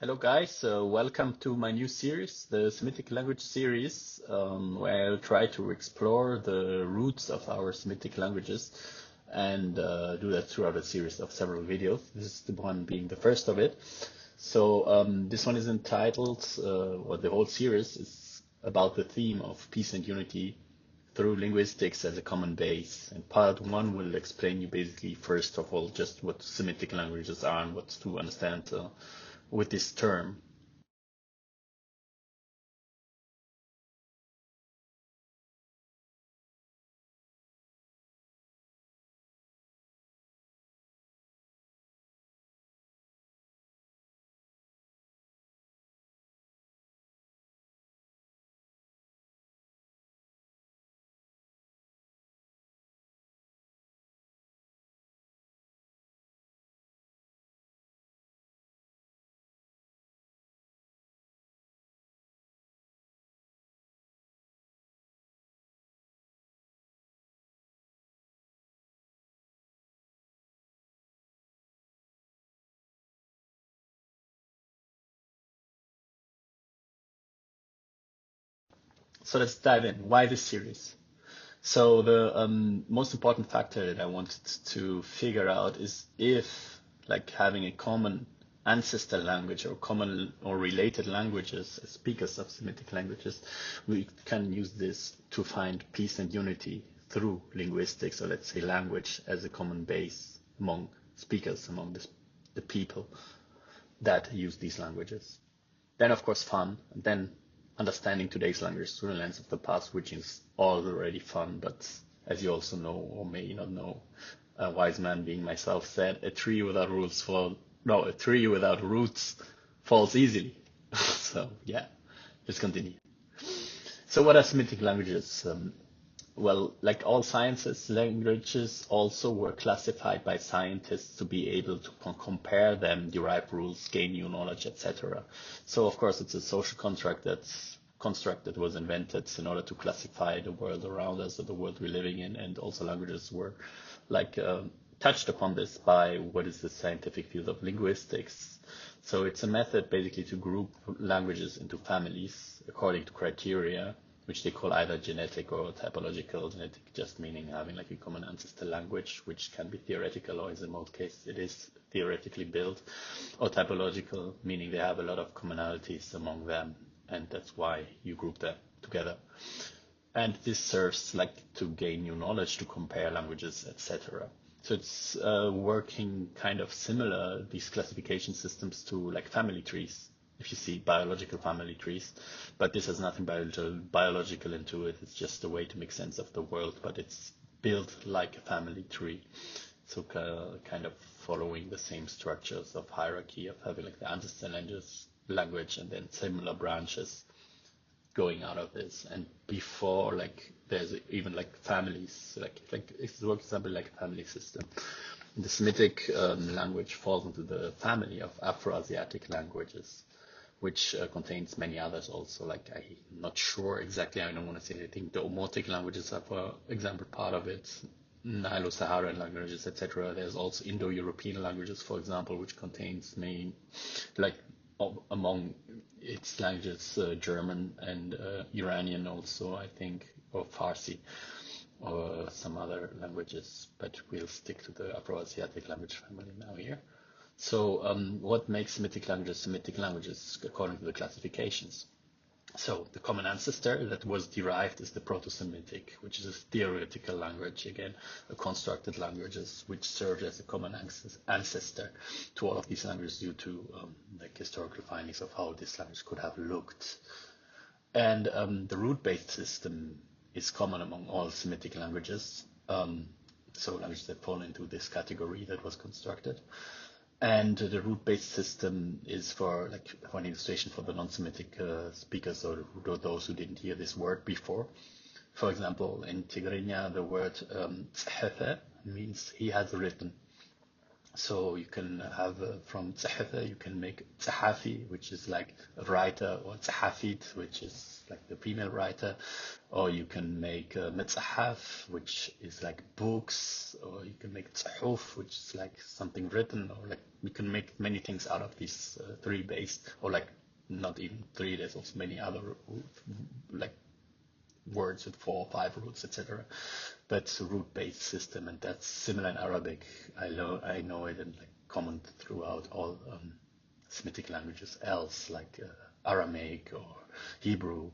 Hello guys, welcome to my new series, the Semitic Language Series, where I'll try to explore the roots of our Semitic languages and do that throughout a series of several videos. This is the one being the first of it. This one is entitled, or the whole series is about the theme of peace and unity through linguistics as a common base. And part one will explain you basically, first of all, just what Semitic languages are and what to understand with this term. So let's dive in. Why this series? So the most important factor that I wanted to figure out is if like having a common ancestor language or common or related languages, as speakers of Semitic languages, we can use this to find peace and unity through linguistics, or let's say language as a common base among speakers, among the people that use these languages. Then, of course, fun. And then understanding today's language through the lens of the past, which is already fun. But as you also know, or may not know, a wise man being myself said, a tree without roots falls easily. So yeah, let's continue. So what are Semitic languages? Well, like all sciences, languages also were classified by scientists to be able to compare them, derive rules, gain new knowledge, etc. So, of course, it's a social construct that was invented in order to classify the world around us, or the world we're living in, and also languages were like touched upon this by what is the scientific field of linguistics. So it's a method basically to group languages into families according to criteria which they call either genetic or typological. Genetic just meaning having like a common ancestor language, which can be theoretical, or in most cases it is theoretically built, or typological, meaning they have a lot of commonalities among them, and that's why you group them together. And this serves like to gain new knowledge, to compare languages, etc. So it's working kind of similar, these classification systems, to like family trees, if you see biological family trees. But this has nothing biological into it. It's just a way to make sense of the world, but it's built like a family tree. So kind of following the same structures of hierarchy, of having like the ancestor language and then similar branches going out of this. And before, like there's even like families, like it's for example like a family system. The Semitic language falls into the family of Afro-Asiatic languages, which contains many others also. Like I'm not sure exactly. I don't want to say anything. The Omotic languages are, for example, part of it. Nilo-Saharan languages, etc. There's also Indo-European languages, for example, which contains many, like among its languages, German and Iranian also, I think, or Farsi, or some other languages, but we'll stick to the Afro-Asiatic language family now here. So what makes Semitic languages according to the classifications? So the common ancestor that was derived is the Proto-Semitic, which is a theoretical language, again, a constructed languages, which served as a common ancestor to all of these languages due to like historical findings of how this language could have looked. And the root-based system is common among all Semitic languages. So languages that fall into this category that was constructed. And the root-based system is for an illustration for the non-Semitic speakers, or those who didn't hear this word before. For example, in Tigrinya, the word tzhefe means he has written. So you can have from Tsahafa, you can make Tsahafi, which is like a writer, or Tsahafit, which is like the female writer, or you can make Metsahaf, which is like books, or you can make Tsahuf, which is like something written, or like you can make many things out of these three based, or like not even three, there's also many other like words with 4 or 5 roots, etc. But it's a root-based system, and that's similar in Arabic. I know it and like common throughout all Semitic languages else, like Aramaic or Hebrew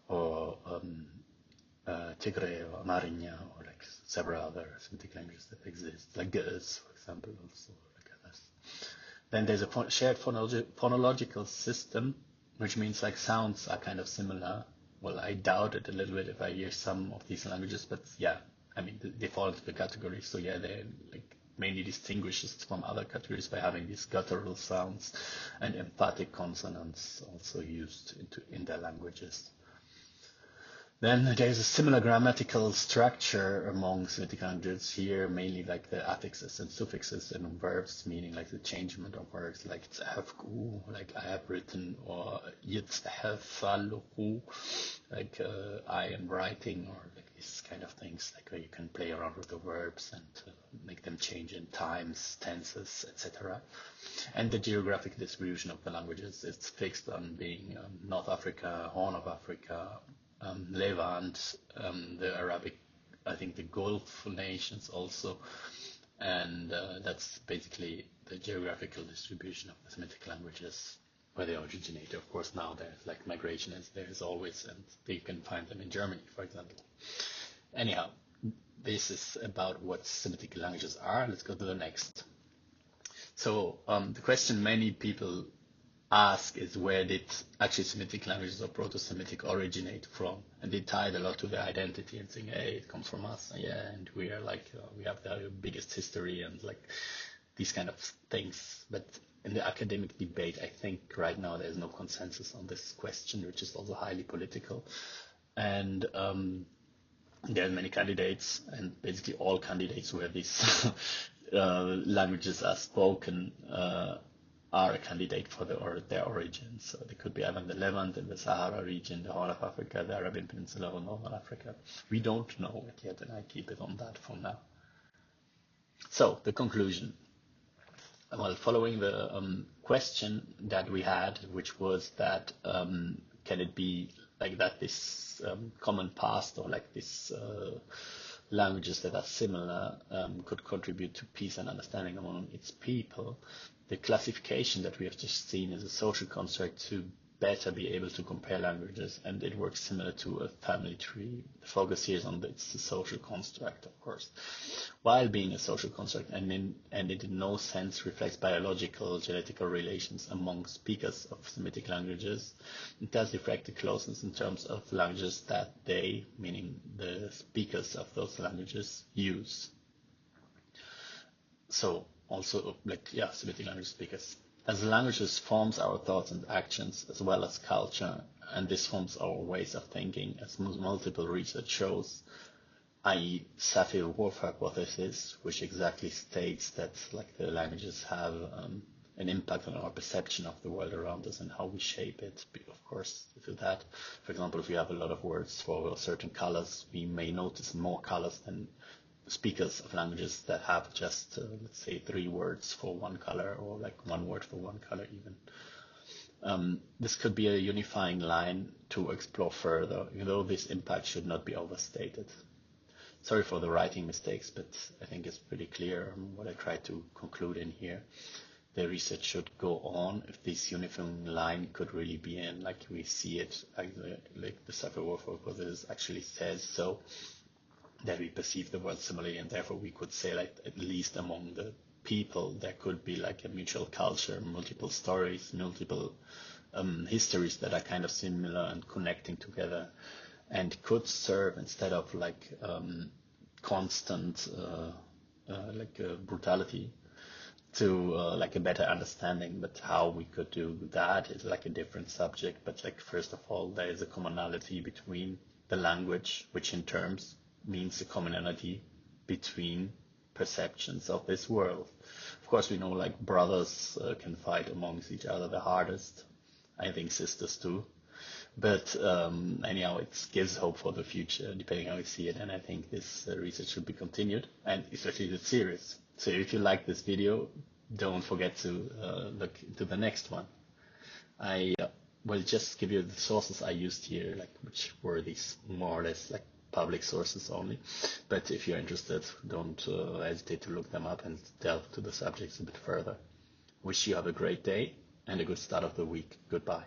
or Tigray or Amarinya or like several other Semitic languages that exist, like Ge'ez, for example, also like others. Then there's a shared phonological system, which means like sounds are kind of similar. Well, I doubt it a little bit if I hear some of these languages, but yeah, I mean, they fall into the category. So yeah, they like mainly distinguishes from other categories by having these guttural sounds and emphatic consonants also used in their languages. Then there's a similar grammatical structure among Semitic languages here, mainly like the affixes and suffixes and verbs, meaning like the changement of words, like تحفكوا, like I have written, or يتحفلقوا, like I am writing, or like these kind of things, like where you can play around with the verbs and make them change in times, tenses, etc. And the geographic distribution of the languages, it's fixed on being North Africa, Horn of Africa, Levant, the Arabic, I think the Gulf nations also, and that's basically the geographical distribution of the Semitic languages where they originate. Of course, now there's like migration as there is always, and you can find them in Germany, for example. Anyhow, this is about what Semitic languages are. Let's go to the next. So the question many people ask is, where did actually Semitic languages or Proto-Semitic originate from? And they tie it a lot to their identity and saying, hey, it comes from us. Yeah, and we are like, we have the biggest history and like these kind of things. But in the academic debate, I think right now there's no consensus on this question, which is also highly political. And there are many candidates, and basically all candidates where these languages are spoken are a candidate for their origin. So they could be either in the Levant, in the Sahara region, the Horn of Africa, the Arabian Peninsula, or Northern Africa. We don't know it yet, and I keep it on that for now. So the conclusion. Well, following the question that we had, which was that can it be like that this common past, or like this languages that are similar could contribute to peace and understanding among its people. The classification that we have just seen is a social construct to better be able to compare languages, and it works similar to a family tree. The focus here is on it's the social construct, of course, while being a social construct, and it in no sense reflects biological genetical relations among speakers of Semitic languages. It does reflect the closeness in terms of languages that they, meaning the speakers of those languages, use. So also like, yeah, Semitic language speakers. As languages forms our thoughts and actions as well as culture, and this forms our ways of thinking, as multiple research shows, i.e. Sapir-Whorf hypothesis, which exactly states that like the languages have an impact on our perception of the world around us and how we shape it. Of course, to that, for example, if we have a lot of words for certain colors, we may notice more colors than speakers of languages that have just, let's say, 3 words for one color, or like 1 word for one color even. This could be a unifying line to explore further, even though this impact should not be overstated. Sorry for the writing mistakes, but I think it's pretty clear what I tried to conclude in here. The research should go on if this unifying line could really be in, like we see it, like the Sapir-Whorf hypothesis actually says so, that we perceive the world similarly, and therefore we could say like at least among the people there could be like a mutual culture, multiple stories, multiple histories that are kind of similar and connecting together, and could serve instead of like constant brutality to like a better understanding. But how we could do that is like a different subject. But like first of all, there is a commonality between the language, which in terms means a commonality between perceptions of this world. course, we know like brothers can fight amongst each other the hardest. I think sisters too. But anyhow, it gives hope for the future, depending how you see it. And I think this research should be continued, and especially the series. So if you like this video, don't forget to look into the next one. I will just give you the sources I used here, like which were these more or less like public sources only. But if you're interested, don't hesitate to look them up and delve to the subjects a bit further. Wish you have a great day and a good start of the week. Goodbye.